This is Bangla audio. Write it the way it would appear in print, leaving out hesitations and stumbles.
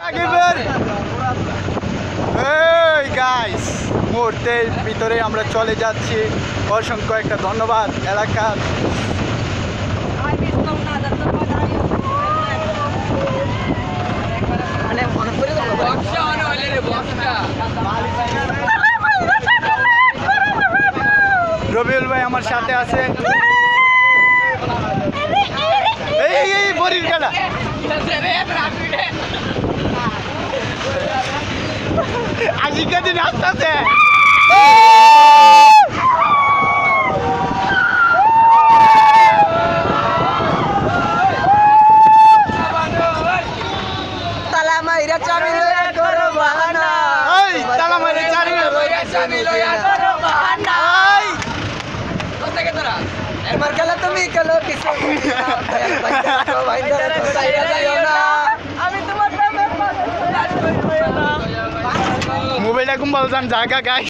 সাকিবের এই গাইস মুহূর্তের ভিতরে আমরা চলে যাচ্ছি। অসংখ্য একটা ধন্যবাদ এলাকার রবিউল ভাই আমার সাথে আছে। এই বরির খেলা আজকে দিন আসতেছে। মোবাইলটা ঘুম ভালো জায়গা গাই।